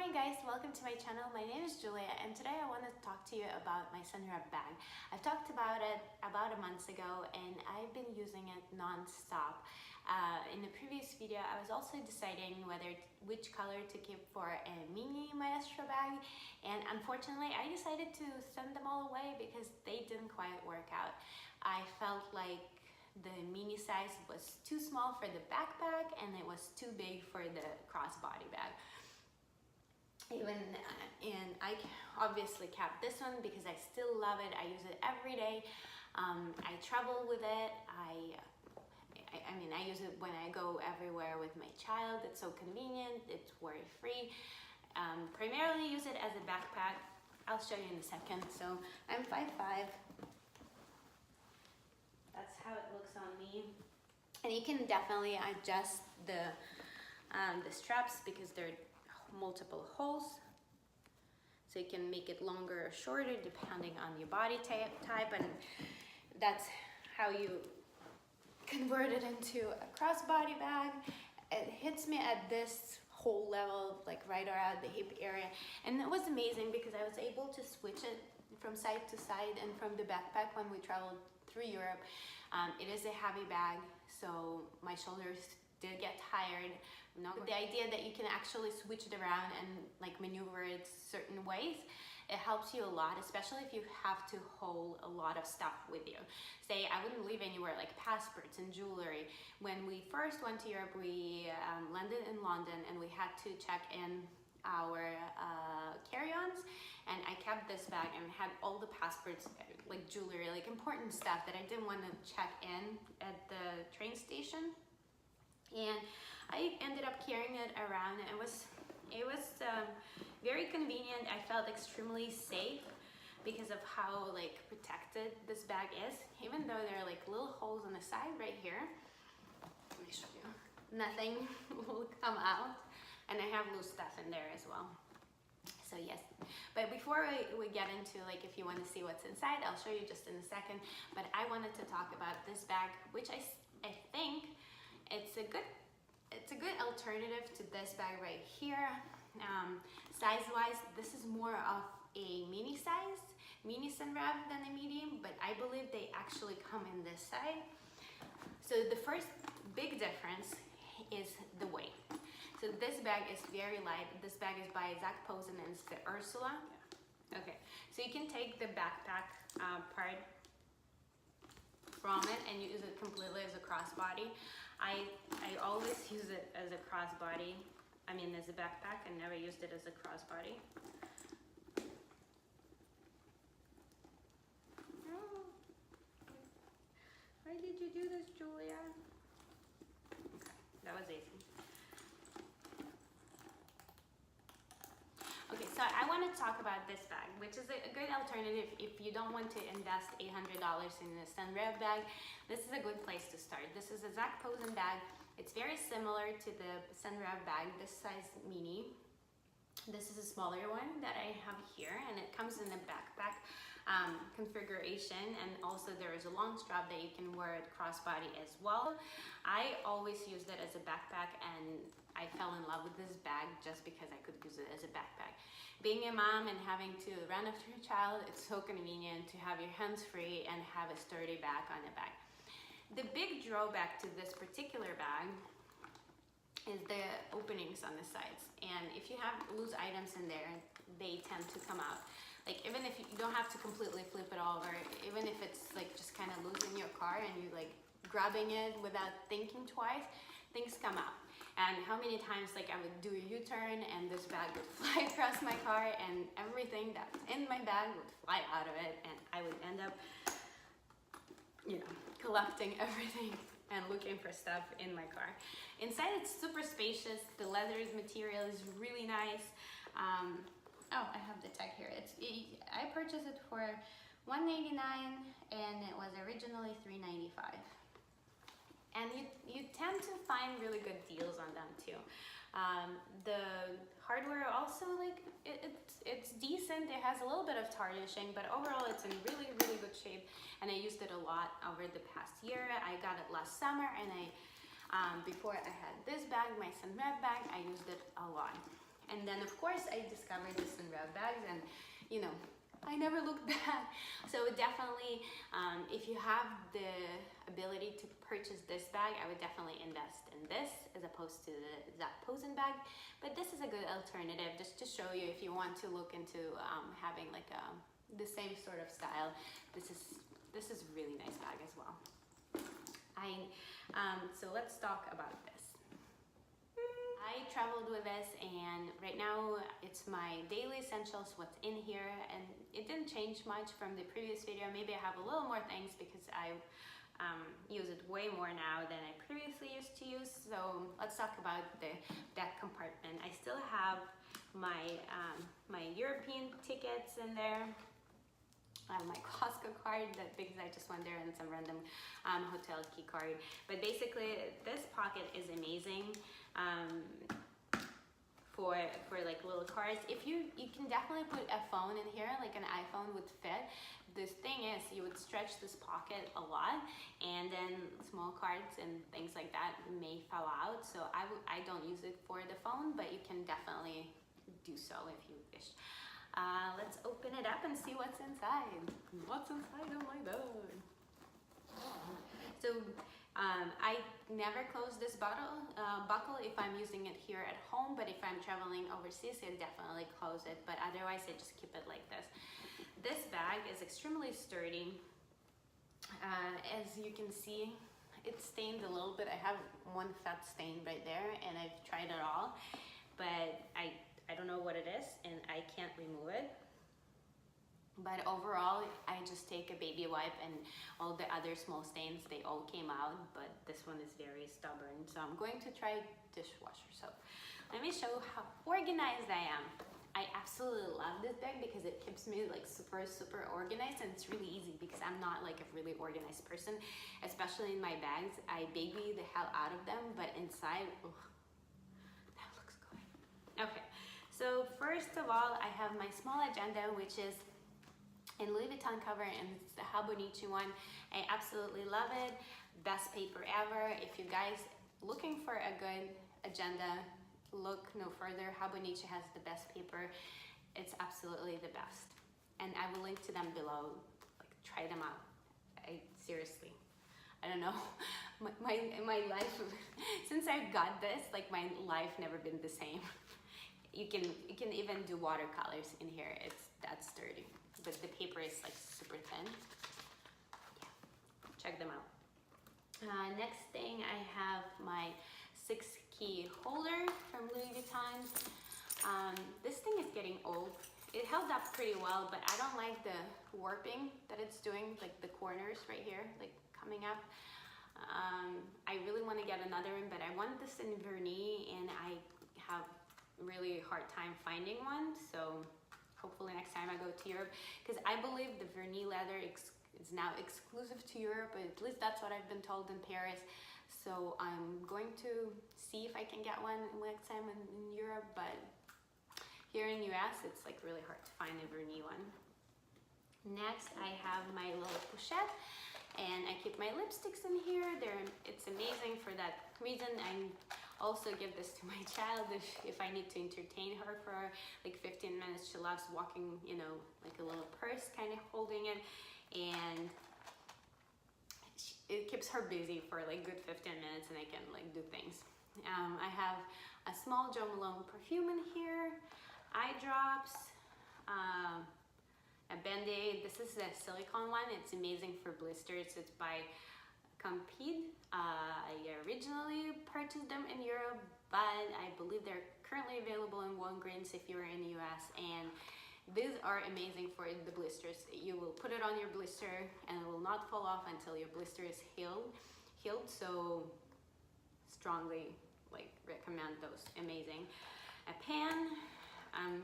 Hi guys, welcome to my channel. My name is Julia and today I want to talk to you about my Senreve bag. I've talked about it about a month ago and I've been using it non-stop. In the previous video I was also deciding which color to keep for a mini maestro bag, and unfortunately I decided to send them all away because they didn't quite work out. I felt like the mini size was too small for the backpack and it was too big for the crossbody bag. And I obviously kept this one because I still love it. I use it every day. I travel with it. I mean, I use it when I go everywhere with my child. It's so convenient. It's worry-free. Primarily use it as a backpack. I'll show you in a second. So I'm 5'5". That's how it looks on me. And you can definitely adjust the straps because they're multiple holes, so you can make it longer or shorter depending on your body type, and that's how you convert it into a crossbody bag. It hits me at this hole level, like right around the hip area, and it was amazing because I was able to switch it from side to side and from the backpack when we traveled through Europe. It is a heavy bag, so my shoulders did get tired. But the idea that you can actually switch it around and like maneuver it certain ways, it helps you a lot, especially if you have to hold a lot of stuff with you. Say I wouldn't leave anywhere like passports and jewelry. When we first went to Europe, we landed in London and we had to check in our carry-ons, and I kept this bag and had all the passports, like jewelry, like important stuff that I didn't want to check in at the train station. And I ended up carrying it around. It was very convenient. I felt extremely safe because of how like protected this bag is, even though there are like little holes on the side right here. Let me show you. Nothing will come out, and I have loose stuff in there as well. So yes, but before we get into like if you want to see what's inside, I'll show you just in a second. But I wanted to talk about this bag, which I think it's a good alternative to this bag right here. Size-wise, this is more of a mini Senreve than a medium, but I believe they actually come in this size. So the first big difference is the weight. So this bag is very light. This bag is by Zac Posen Eartha. Okay, so you can take the backpack part from it and use it completely as a crossbody. I always use it as a crossbody. I mean, as a backpack. I never used it as a crossbody. Oh, why did you do this, Julia? Okay, that was easy. Okay, so I want to talk about this bag, which is a good alternative if you don't want to invest $800 in a Senreve bag. This is a good place to start. This is a Zac Posen bag. It's very similar to the Senreve bag, this size mini. This is a smaller one that I have here, and it comes in a backpack configuration, and also there is a long strap that you can wear it crossbody as well. I always used it as a backpack, and I fell in love with this bag just because I could use it as a backpack. Being a mom and having to run after a child, it's so convenient to have your hands free and have a sturdy back on the bag. The big drawback to this particular bag is the openings on the sides, and if you have loose items in there, they tend to come out. Like, even if you don't have to completely flip it over, even if it's like just kind of loose in your car and you like grabbing it without thinking twice, things come out. And how many times like I would do a U-turn and this bag would fly across my car and everything that's in my bag would fly out of it, and I would end up, you know, collecting everything and looking for stuff in my car. Inside it's super spacious. The leather material is really nice. Oh, I have the tag here. I purchased it for $1.99 and it was originally $3.95. And you tend to find really good deals on them too. The hardware also, like, it's decent. It has a little bit of tarnishing, but overall it's in really, really good shape. And I used it a lot over the past year. I got it last summer, and before I had this bag, my Senreve bag, I used it a lot. And then of course I discovered the Senreve bags, and you know, I never looked back. So definitely, if you have the ability to purchase this bag, I would definitely invest in this as opposed to the Zac Posen bag. But this is a good alternative just to show you if you want to look into having like the same sort of style. This is a really nice bag as well. So let's talk about this. I traveled with this, and right now it's my daily essentials, what's in here, and it didn't change much from the previous video. Maybe I have a little more things because I use it way more now than I previously used to use. So let's talk about the back compartment. I still have my my European tickets in there. I have my Costco card because I just went there, and some random hotel key card. But basically, this pocket is amazing for like little cards. If you can definitely put a phone in here, like an iPhone would fit. This thing is, you would stretch this pocket a lot, and then small cards and things like that may fall out. So I don't use it for the phone, but you can definitely do so if you wish. Let's open it up and see what's inside. What's inside of my bag? So I never close this buckle if I'm using it here at home, but if I'm traveling overseas, I definitely close it, but otherwise I just keep it like this. This bag is extremely sturdy. As you can see, it's stained a little bit. I have one fat stain right there, and I've tried it all, but I don't know what it is, and I can't remove it. But overall, I just take a baby wipe, and all the other small stains, they all came out, but this one is very stubborn. So I'm going to try dishwasher soap. Let me show how organized I am. I absolutely love this bag because it keeps me like super organized, and it's really easy because I'm not like a really organized person, especially in my bags. I baby the hell out of them, but inside, ugh, that looks good. Okay. So first of all, I have my small agenda, which is in Louis Vuitton cover, and it's the Habonichi one. I absolutely love it. Best paper ever. If you guys looking for a good agenda, look no further. Habonichi has the best paper. It's absolutely the best. And I will link to them below. Like, try them out. Seriously, I don't know. My life, since I got this, like my life never been the same. You can even do watercolors in here. It's that sturdy, but the paper is like super thin. Yeah, check them out. Next thing, I have my 6-key holder from Louis Vuitton. This thing is getting old. It held up pretty well, but I don't like the warping that it's doing, like the corners right here, like coming up. I really want to get another one, but I want this in vernis, and I have really hard time finding one, so hopefully next time I go to Europe, because I believe the vernis leather is now exclusive to Europe, at least that's what I've been told in Paris. So I'm going to see if I can get one next time in Europe, but here in US it's like really hard to find a vernis one. Next, I have my little pochette, and I keep my lipsticks in here. It's amazing for that reason. I also give this to my child if I need to entertain her for like 15 minutes. She loves walking, you know, like a little purse kind of holding it, and it keeps her busy for like good 15 minutes, and I can like do things. I have a small Jo Malone perfume in here, eye drops, a Band-Aid. This is a silicone one. It's amazing for blisters. It's by Campide. I originally purchased them in Europe, but I believe they're currently available in Walgreens if you're in the US, and these are amazing for the blisters. You will put it on your blister and it will not fall off until your blister is healed. So strongly like recommend those. Amazing. A pan.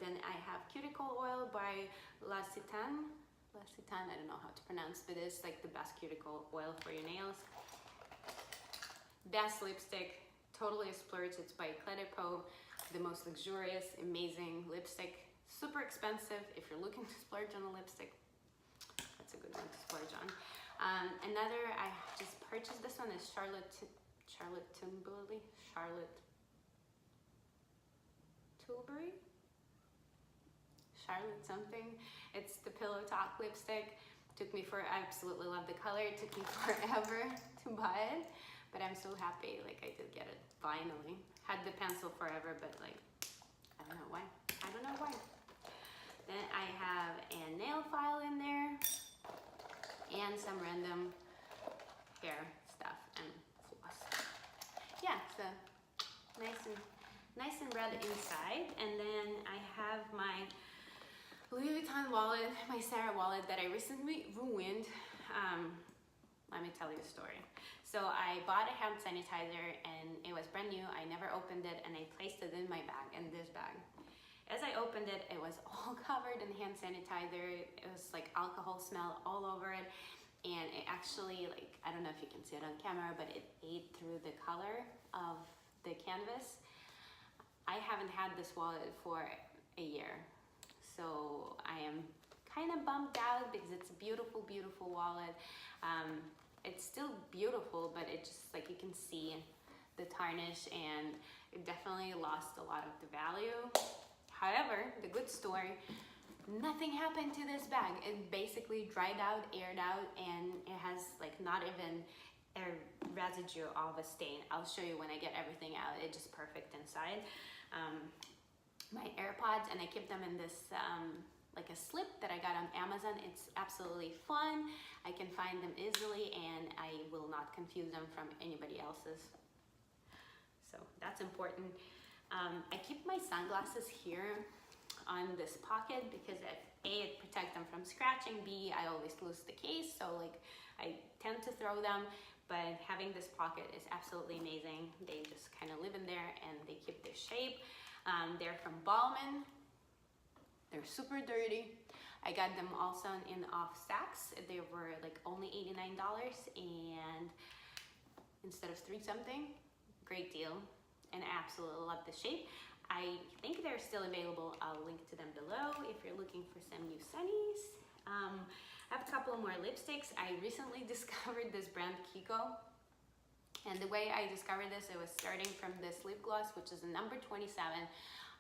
Then I have cuticle oil by L'Occitane. L'Occitane, I don't know how to pronounce, but it's like the best cuticle oil for your nails. Best lipstick, totally a splurge. It's by Clé de Peau, the most luxurious, amazing lipstick. Super expensive. If you're looking to splurge on a lipstick, that's a good one to splurge on. Another, I just purchased this one, is Charlotte Tilbury. Tilbury, Charlotte something. It's the Pillow Talk lipstick. I absolutely love the color. It took me forever to buy it, but I'm so happy, like I did get it finally. Had the pencil forever, but like, I don't know why. Then I have a nail file in there and some random hair stuff and floss. Yeah, so nice and red inside. And then I have my Louis Vuitton wallet, my Sarah wallet that I recently ruined. Let me tell you a story. So I bought a hand sanitizer and it was brand new. I never opened it and I placed it in my bag, in this bag. As I opened it, it was all covered in hand sanitizer. It was like alcohol smell all over it. And it actually, like, I don't know if you can see it on camera, but it ate through the color of the canvas. I haven't had this wallet for a year. So I am kind of bummed out because it's a beautiful, beautiful wallet. It's still beautiful, but it just, like, you can see the tarnish and it definitely lost a lot of the value. However, the good story, nothing happened to this bag. It basically dried out, aired out, and it has like not even a residue of a stain. I'll show you when I get everything out. It's just perfect inside. My AirPods, and I keep them in this like a slip that I got on Amazon. It's absolutely fun. I can find them easily and I will not confuse them from anybody else's. So that's important. I keep my sunglasses here on this pocket because A, it protects them from scratching, B, I always lose the case, so like I tend to throw them, but having this pocket is absolutely amazing. They just kind of live in there and they keep their shape. They're from Ballman. They're super dirty. I got them also in off Saks. They were like only $89 and instead of $3 something. Great deal, and I absolutely love the shape. I think they're still available. I'll link to them below if you're looking for some new sunnies. I have a couple more lipsticks. I recently discovered this brand Kiko. And the way I discovered this, it was starting from this lip gloss, which is a number 27.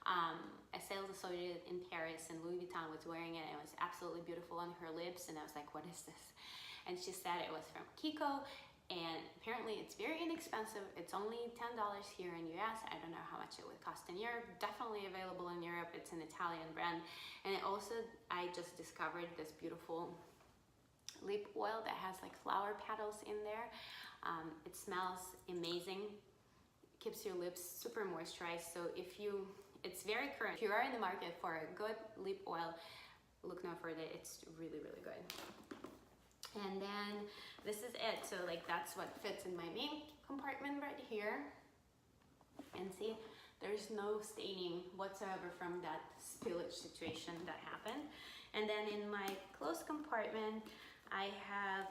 A sales associate in Paris and Louis Vuitton was wearing it. And it was absolutely beautiful on her lips. And I was like, what is this? And she said it was from Kiko. And apparently it's very inexpensive. It's only $10 here in US. I don't know how much it would cost in Europe. Definitely available in Europe. It's an Italian brand. And it also, I just discovered this beautiful lip oil that has like flower petals in there. It smells amazing, keeps your lips super moisturized. So it's very current. If you are in the market for a good lip oil, look no further. It's really, really good. And then this is it. So like that's what fits in my main compartment right here. And see, there's no staining whatsoever from that spillage situation that happened. And then in my closed compartment, I have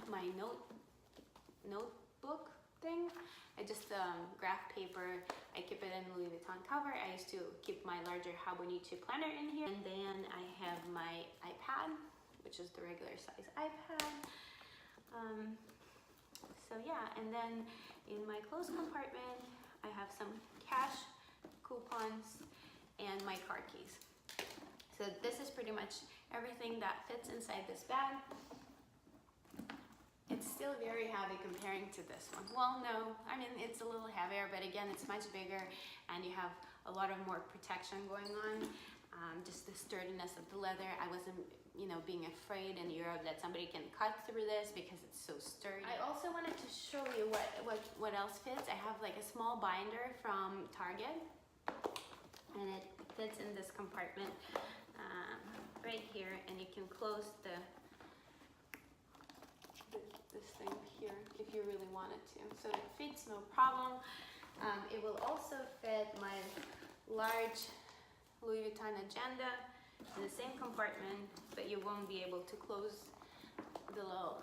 my notebook thing. I just graph paper. I keep it in Louis Vuitton cover. I used to keep my larger Habonito planner in here. And then I have my iPad, which is the regular size iPad. So yeah, and then in my closed compartment, I have some cash, coupons, and my car keys. So this is pretty much everything that fits inside this bag. It's still very heavy comparing to this one. Well, no, I mean, it's a little heavier, but again, it's much bigger and you have a lot of more protection going on. Just the sturdiness of the leather. I wasn't, being afraid in Europe that somebody can cut through this because it's so sturdy. I also wanted to show you what else fits. I have like a small binder from Target and it fits in this compartment right here, and you can close this thing here if you really wanted to. So it fits no problem. It will also fit my large Louis Vuitton agenda in the same compartment, but you won't be able to close the little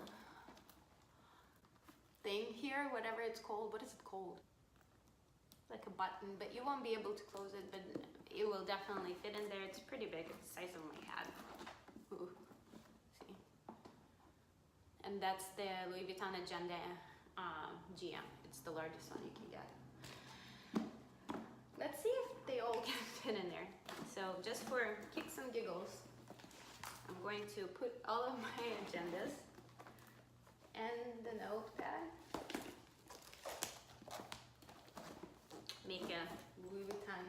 thing here, whatever it's called. What is it called? Like a button, but you won't be able to close it, but it will definitely fit in there. It's pretty big. It's the size of my head. Ooh. See? And that's the Louis Vuitton agenda GM. It's the largest one you can get. Let's see if they they all can fit in there. So just for kicks and giggles, I'm going to put all of my agendas and the notepad. Make a Louis Vuitton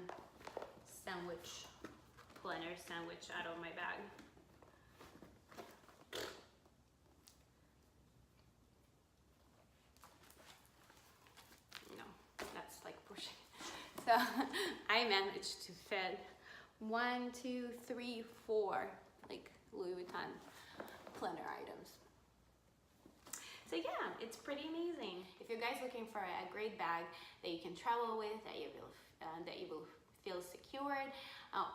sandwich, planner sandwich out of my bag. No, that's like pushing. So I managed to fit 1, 2, 3, 4 like Louis Vuitton planner items. So yeah, it's pretty amazing. If you're guys looking for a great bag that you can travel with, that you will feel secured,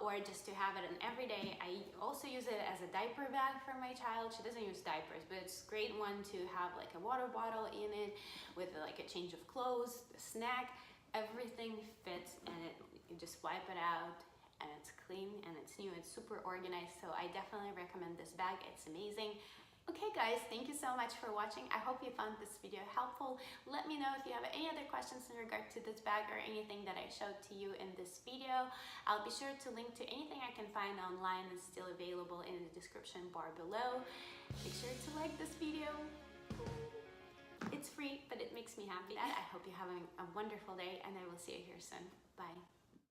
or just to have it in every day. I also use it as a diaper bag for my child. She doesn't use diapers, but it's a great one to have like a water bottle in it with like a change of clothes, a snack, everything fits, and you just wipe it out and it's clean and it's new, it's super organized. So I definitely recommend this bag, it's amazing. Okay guys, thank you so much for watching. I hope you found this video helpful. Let me know if you have any other questions in regard to this bag or anything that I showed to you in this video. I'll be sure to link to anything I can find online that's still available in the description bar below. Make sure to like this video. It's free, but it makes me happy. I hope you're having a wonderful day, and I will see you here soon. Bye.